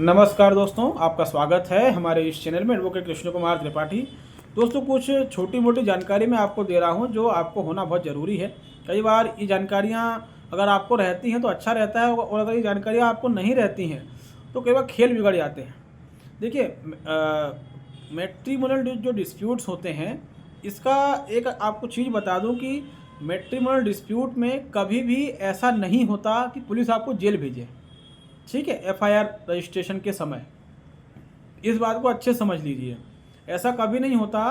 नमस्कार दोस्तों, आपका स्वागत है हमारे इस चैनल में एडवोकेट कृष्ण कुमार त्रिपाठी। दोस्तों, कुछ छोटी मोटी जानकारी मैं आपको दे रहा हूं जो आपको होना बहुत ज़रूरी है। कई बार ये जानकारियां अगर आपको रहती हैं तो अच्छा रहता है, और अगर ये जानकारियां आपको नहीं रहती हैं तो कई बार खेल बिगड़ जाते हैं। देखिए, मैट्रिमोनियल जो डिस्प्यूट्स होते हैं, इसका एक आपको चीज़ बता दूं कि मैट्रिमोनियल डिस्प्यूट में कभी भी ऐसा नहीं होता कि पुलिस आपको जेल भेजे। ठीक है, एफआईआर रजिस्ट्रेशन के समय इस बात को अच्छे समझ लीजिए। ऐसा कभी नहीं होता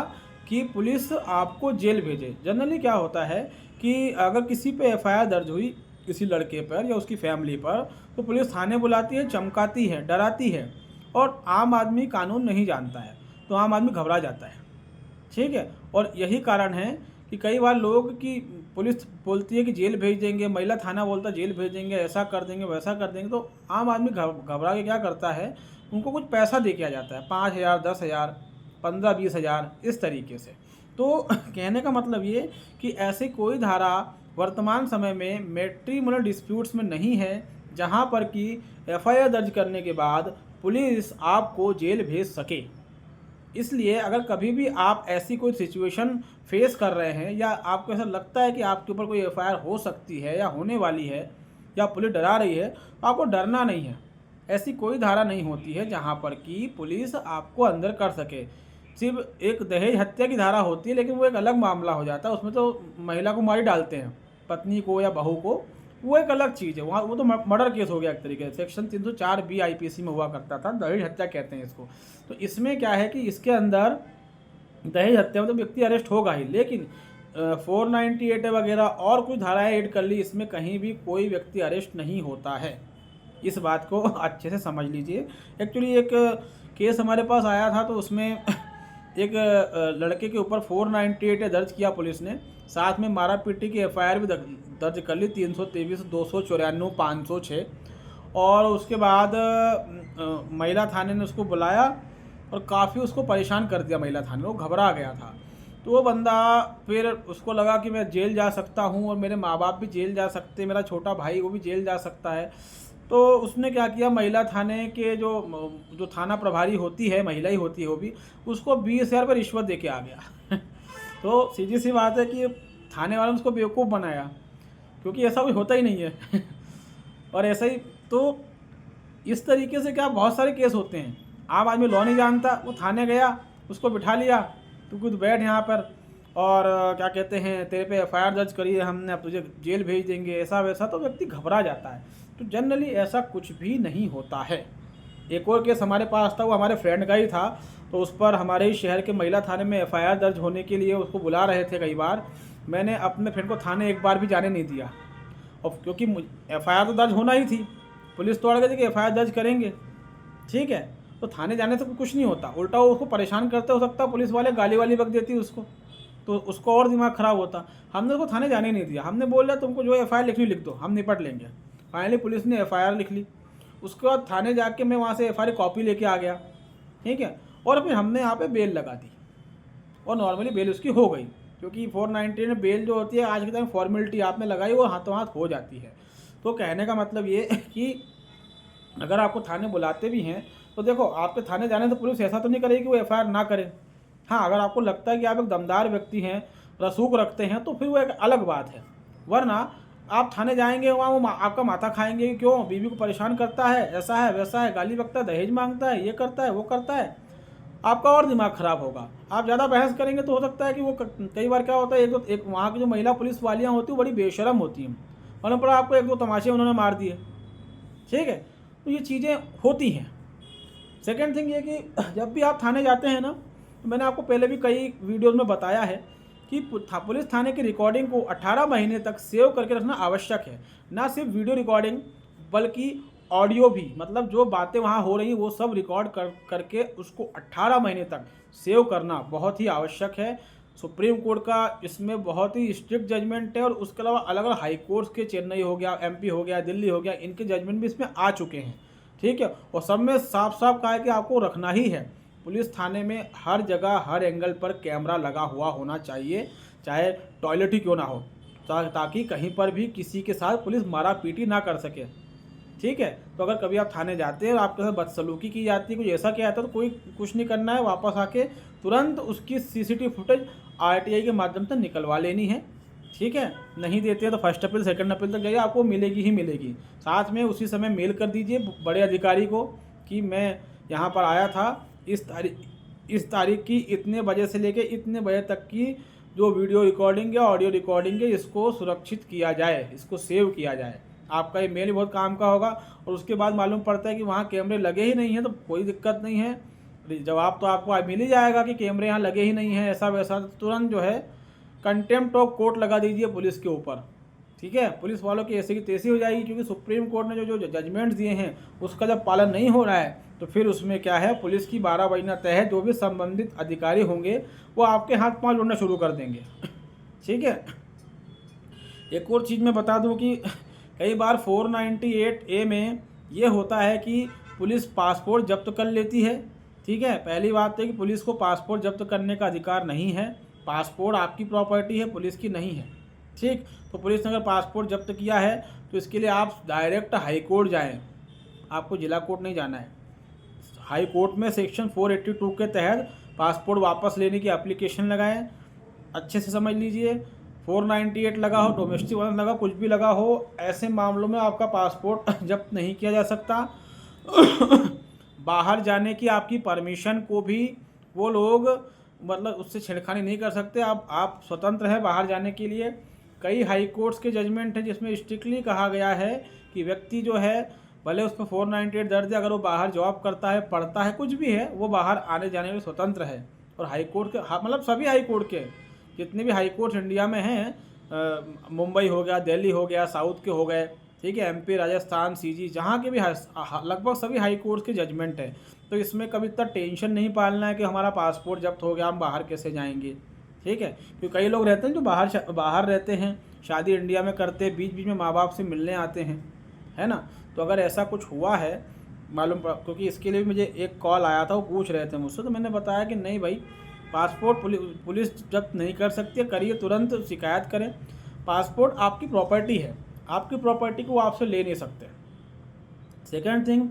कि पुलिस आपको जेल भेजे। जनरली क्या होता है कि अगर किसी पे एफआईआर दर्ज हुई, किसी लड़के पर या उसकी फैमिली पर, तो पुलिस थाने बुलाती है, चमकाती है, डराती है, और आम आदमी कानून नहीं जानता है तो आम आदमी घबरा जाता है। ठीक है, और यही कारण है कि कई बार लोग की पुलिस बोलती है कि जेल भेज देंगे, महिला थाना बोलता है जेल भेज देंगे, ऐसा कर देंगे, वैसा कर देंगे, तो आम आदमी घबरा के क्या करता है, उनको कुछ पैसा दे के आ जाता है, 5,000, 10,000, 15-20,000, इस तरीके से। तो कहने का मतलब ये कि ऐसी कोई धारा वर्तमान समय में मैट्रिमोनियल डिस्प्यूट्स में नहीं है जहाँ पर कि एफआईआर दर्ज करने के बाद पुलिस आपको जेल भेज सके। इसलिए अगर कभी भी आप ऐसी कोई सिचुएशन फेस कर रहे हैं, या आपको ऐसा लगता है कि आपके ऊपर कोई एफआईआर हो सकती है या होने वाली है, या पुलिस डरा रही है, तो आपको डरना नहीं है। ऐसी कोई धारा नहीं होती है जहां पर कि पुलिस आपको अंदर कर सके। सिर्फ एक दहेज हत्या की धारा होती है, लेकिन वो एक अलग मामला हो जाता है। उसमें तो महिला को मार ही डालते हैं, पत्नी को या बहू को, वो एक अलग चीज़ है। वहाँ वो तो मर्डर केस हो गया एक तरीके से। सेक्शन 304B आईपीसी में हुआ करता था, दहेज हत्या कहते हैं इसको। तो इसमें क्या है कि इसके अंदर दहेज हत्या में तो व्यक्ति अरेस्ट होगा ही, लेकिन 498 वगैरह और कुछ धाराएं ऐड कर ली, इसमें कहीं भी कोई व्यक्ति अरेस्ट नहीं होता है। इस बात को अच्छे से समझ लीजिए। एक्चुअली एक केस हमारे पास आया था, तो उसमें एक लड़के के ऊपर 498 दर्ज किया पुलिस ने, साथ में मारा पीटी की एफआईआर भी दर्ज कर ली, 323, 294, 506। और उसके बाद महिला थाने ने उसको बुलाया और काफ़ी उसको परेशान कर दिया। महिला थाने, वो घबरा गया था। तो वो बंदा, फिर उसको लगा कि मैं जेल जा सकता हूँ और मेरे माँ बाप भी जेल जा सकते, मेरा छोटा भाई वो भी जेल जा सकता है। तो उसने क्या किया, महिला थाने के जो थाना प्रभारी होती है, महिला ही होती है वो भी, उसको 20,000 पर रिश्वत दे के आ गया। तो सीधी सी बात है कि थाने वालों ने उसको बेवकूफ़ बनाया, क्योंकि ऐसा कोई होता ही नहीं है। और ऐसा ही तो इस तरीके से क्या बहुत सारे केस होते हैं। आम आदमी लॉ नहीं जानता, वो थाने गया, उसको बिठा लिया, तू खुद बैठ यहाँ पर, और क्या कहते हैं, तेरे पे एफआईआर दर्ज करी है हमने, अब तुझे जेल भेज देंगे, ऐसा वैसा। तो व्यक्ति घबरा जाता है। तो जनरली ऐसा कुछ भी नहीं होता है। एक और केस हमारे पास था, वो हमारे फ्रेंड का ही था। तो उस पर हमारे ही शहर के महिला थाने में एफआईआर दर्ज होने के लिए उसको बुला रहे थे कई बार। मैंने अपने फ्रेंड को थाने एक बार भी जाने नहीं दिया, और क्योंकि एफआईआर तो दर्ज होना ही थी। पुलिस तो अड़ गई थी कि एफआईआर दर्ज करेंगे, ठीक है। तो थाने जाने से कुछ नहीं होता, उल्टा वो उसको परेशान करते, हो सकता है पुलिस वाले गाली वाली बक देती उसको, तो उसको और दिमाग ख़राब होता। हमने उसको थाने जाने नहीं दिया। हमने बोला तुमको जो एफआईआर लिखनी लिख दो, हम निपट लेंगे। फाइनली पुलिस ने एफआईआर लिख ली। उसके बाद थाने जाके मैं वहाँ से एफआईआर कॉपी लेके आ गया, ठीक है। और फिर हमने यहाँ पे बेल लगा दी, और नॉर्मली बेल उसकी हो गई, क्योंकि 490 में बेल जो होती है आज के टाइम फॉर्मेलिटी आपने लगाई, वो हाथों हाथ हो जाती है। तो कहने का मतलब ये कि अगर आपको थाने बुलाते भी हैं, तो देखो, आपके थाने जाने से पुलिस ऐसा तो नहीं करेगी कि वो एफआईआर ना करे। हाँ, अगर आपको लगता है कि आप एक दमदार व्यक्ति हैं, रसूख रखते हैं, तो फिर वो एक अलग बात है। वरना आप थाने जाएंगे, वहाँ वो आपका माथा खाएंगे कि क्यों बीवी को परेशान करता है, ऐसा है वैसा है, गाली बकता है, दहेज मांगता है, ये करता है वो करता है। आपका और दिमाग ख़राब होगा। आप ज़्यादा बहस करेंगे तो हो सकता है कि वो कई बार क्या होता है, एक वहाँ की जो महिला पुलिस वालियाँ होती हैं वो बड़ी बेशरम होती हैं, और पर आपको 1-2 तमाशे उन्होंने मार दिए, ठीक है। तो ये चीज़ें होती हैं। सेकेंड थिंग ये कि जब भी आप थाने जाते हैं ना, तो मैंने आपको पहले भी कई वीडियोज़ में बताया है कि पुलिस थाने की रिकॉर्डिंग को 18 महीने तक सेव करके रखना आवश्यक है। ना सिर्फ वीडियो रिकॉर्डिंग, बल्कि ऑडियो भी, मतलब जो बातें वहाँ हो रही हैं वो सब रिकॉर्ड करके उसको 18 महीने तक सेव करना बहुत ही आवश्यक है। सुप्रीम कोर्ट का इसमें बहुत ही स्ट्रिक्ट जजमेंट है, और उसके अलावा अलग अलग हाई कोर्ट्स के, चेन्नई हो गया, एमपी हो गया, दिल्ली हो गया, इनके जजमेंट भी इसमें आ चुके हैं, ठीक है। और सब में साफ साफ कहा है कि आपको रखना ही है। पुलिस थाने में हर जगह हर एंगल पर कैमरा लगा हुआ होना चाहिए, चाहे टॉयलेट ही क्यों ना हो, ताकि कहीं पर भी किसी के साथ पुलिस मारा पीटी ना कर सके। ठीक है। तो अगर कभी आप थाने जाते हैं और आपके साथ बदसलूकी की जाती है, कुछ ऐसा किया जाता है, तो कोई कुछ नहीं करना है, वापस आके तुरंत उसकी सीसीटीवी फुटेज आरटीआई के माध्यम से निकलवा लेनी है। ठीक है, नहीं देते हैं तो फर्स्ट अपील सेकंड अपील तक जाइए, आपको मिलेगी ही मिलेगी। साथ में उसी समय मेल कर दीजिए बड़े अधिकारी को कि मैं यहाँ पर आया था, इस तारीख की इतने बजे से लेके इतने बजे तक की जो वीडियो रिकॉर्डिंग या ऑडियो रिकॉर्डिंग है, इसको सुरक्षित किया जाए, इसको सेव किया जाए। आपका ईमेल भी बहुत काम का होगा। और उसके बाद मालूम पड़ता है कि वहाँ कैमरे लगे ही नहीं हैं, तो कोई दिक्कत नहीं है, जवाब तो आपको मिल ही जाएगा कि कैमरे यहाँ लगे ही नहीं हैं, ऐसा वैसा। तुरंत जो है कंटेम्प्ट ऑफ कोर्ट लगा दीजिए पुलिस के ऊपर। ठीक है, पुलिस वालों की ऐसे की तैसी हो जाएगी, क्योंकि सुप्रीम कोर्ट ने जो जजमेंट्स दिए हैं उसका जब पालन नहीं हो रहा है, तो फिर उसमें क्या है, पुलिस की 12 बजना तय है। जो भी संबंधित अधिकारी होंगे वो आपके हाथ पांव जोड़ना शुरू कर देंगे। ठीक है, एक और चीज़ मैं बता दूं कि कई बार 498A में ये होता है कि पुलिस पासपोर्ट जब्त कर लेती है। ठीक है, पहली बात है कि पुलिस को पासपोर्ट जब्त करने का अधिकार नहीं है। पासपोर्ट आपकी प्रॉपर्टी है, पुलिस की नहीं है। ठीक, तो पुलिस ने अगर पासपोर्ट जब्त किया है तो इसके लिए आप डायरेक्ट हाई कोर्ट जाएँ, आपको जिला कोर्ट नहीं जाना है। हाई कोर्ट में सेक्शन 482 के तहत पासपोर्ट वापस लेने की एप्लीकेशन लगाएं। अच्छे से समझ लीजिए, 498 लगा हो, डोमेस्टिक वायलेंस लगा, कुछ भी लगा हो, ऐसे मामलों में आपका पासपोर्ट जब्त नहीं किया जा सकता। बाहर जाने की आपकी परमिशन को भी वो लोग मतलब उससे छेड़खानी नहीं कर सकते। आप स्वतंत्र हैं बाहर जाने के लिए। कई हाई कोर्ट्स के जजमेंट हैं जिसमें स्ट्रिक्टली कहा गया है कि व्यक्ति जो है, भले उस पर 498 दर्ज है, अगर वो बाहर जॉब करता है, पढ़ता है, कुछ भी है, वो बाहर आने जाने में स्वतंत्र है। और हाई कोर्ट के मतलब सभी हाई कोर्ट के जितने भी हाई कोर्ट इंडिया में हैं, मुंबई हो गया, दिल्ली हो गया, साउथ के हो गए, ठीक है, एमपी, राजस्थान, सीजी, जहाँ के भी लगभग सभी हाई कोर्ट के जजमेंट है। तो इसमें कभी इतना टेंशन नहीं पालना है कि हमारा पासपोर्ट जब्त हो गया, हम बाहर कैसे जाएंगे। ठीक है, क्योंकि कई लोग रहते हैं जो बाहर रहते हैं, शादी इंडिया में करते, बीच बीच में माँ बाप से मिलने आते हैं, है ना। तो अगर ऐसा कुछ हुआ है क्योंकि इसके लिए भी मुझे एक कॉल आया था, वो पूछ रहे थे मुझसे, तो मैंने बताया कि नहीं भाई, पासपोर्ट पुलिस जब्त नहीं कर सकती है, करिए, तुरंत शिकायत करें। पासपोर्ट आपकी प्रॉपर्टी है, आपकी प्रॉपर्टी को आपसे ले नहीं सकते। सेकंड थिंग,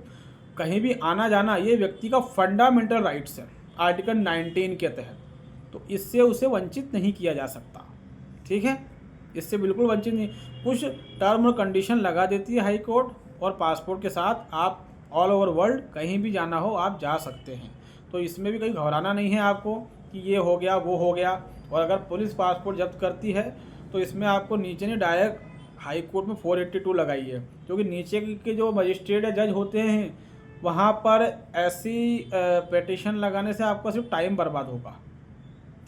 कहीं भी आना जाना ये व्यक्ति का फंडामेंटल राइट्स है आर्टिकल 19 के तहत, तो इससे उसे वंचित नहीं किया जा सकता। ठीक है, इससे बिल्कुल वंचित नहीं। कुछ टर्म और कंडीशन लगा देती है हाई कोर्ट, और पासपोर्ट के साथ आप ऑल ओवर वर्ल्ड कहीं भी जाना हो आप जा सकते हैं। तो इसमें भी कहीं घबराना नहीं है आपको कि ये हो गया वो हो गया। और अगर पुलिस पासपोर्ट जब्त करती है तो इसमें आपको नीचे नहीं, डायरेक्ट हाई कोर्ट में 482 लगाई है, क्योंकि नीचे के जो मजिस्ट्रेट या जज होते हैं वहाँ पर ऐसी पिटीशन लगाने से आपका सिर्फ टाइम बर्बाद होगा।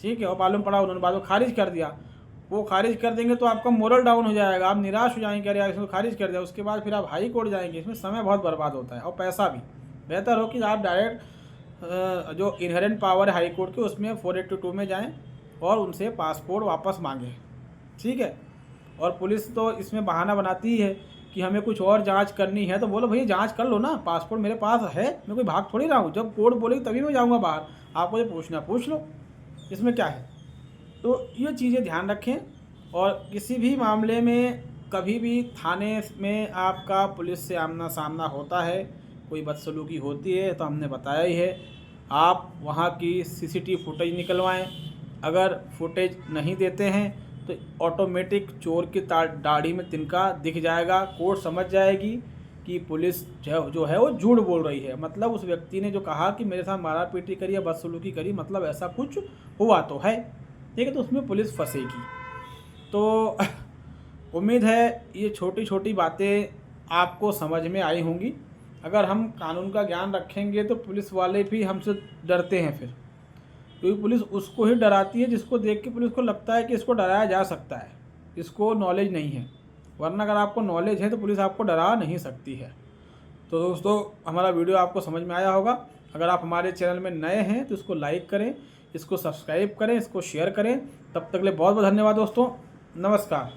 ठीक है, और मालूम पड़ा उन्होंने बाद में खारिज कर दिया, वो खारिज कर देंगे तो आपका मोरल डाउन हो जाएगा, आप निराश हो जाएंगे, अरे इसमें खारिज कर दिया, उसके बाद फिर आप हाई कोर्ट जाएंगे, इसमें समय बहुत बर्बाद होता है और पैसा भी। बेहतर हो कि आप डायरेक्ट जो इनहेरेंट पावर है हाई कोर्ट के, उसमें 482 में जाएं और उनसे पासपोर्ट वापस मांगें। ठीक है, और पुलिस तो इसमें बहाना बनाती ही है कि हमें कुछ और जांच करनी है, तो बोलो भैया जांच कर लो ना, पासपोर्ट मेरे पास है, मैं कोई भाग थोड़ी रहा हूँ, जब कोर्ट बोलेगी तभी मैं जाऊँगा बाहर, आपको जो पूछना पूछ लो, इसमें क्या है। तो ये चीज़ें ध्यान रखें। और किसी भी मामले में कभी भी थाने में आपका पुलिस से आमना सामना होता है, कोई बदसलूकी होती है, तो हमने बताया ही है, आप वहाँ की सीसीटीवी फुटेज निकलवाएं। अगर फुटेज नहीं देते हैं तो ऑटोमेटिक चोर की दाढ़ी में तिनका दिख जाएगा, कोर्ट समझ जाएगी कि पुलिस जो है वो झूठ बोल रही है। मतलब उस व्यक्ति ने जो कहा कि मेरे साथ मारा पीटी करी या बदसलूकी करी, मतलब ऐसा कुछ हुआ तो है। ठीक है, तो उसमें पुलिस फंसेगी। तो उम्मीद है ये छोटी छोटी बातें आपको समझ में आई होंगी। अगर हम कानून का ज्ञान रखेंगे तो पुलिस वाले भी हमसे डरते हैं फिर, क्योंकि पुलिस उसको ही डराती है जिसको देख के पुलिस को लगता है कि इसको डराया जा सकता है, इसको नॉलेज नहीं है। वरना अगर आपको नॉलेज है तो पुलिस आपको डरा नहीं सकती है। तो दोस्तों, हमारा वीडियो आपको समझ में आया होगा। अगर आप हमारे चैनल में नए हैं तो इसको लाइक करें, इसको सब्सक्राइब करें, इसको शेयर करें। तब तक के लिए बहुत बहुत धन्यवाद दोस्तों, नमस्कार।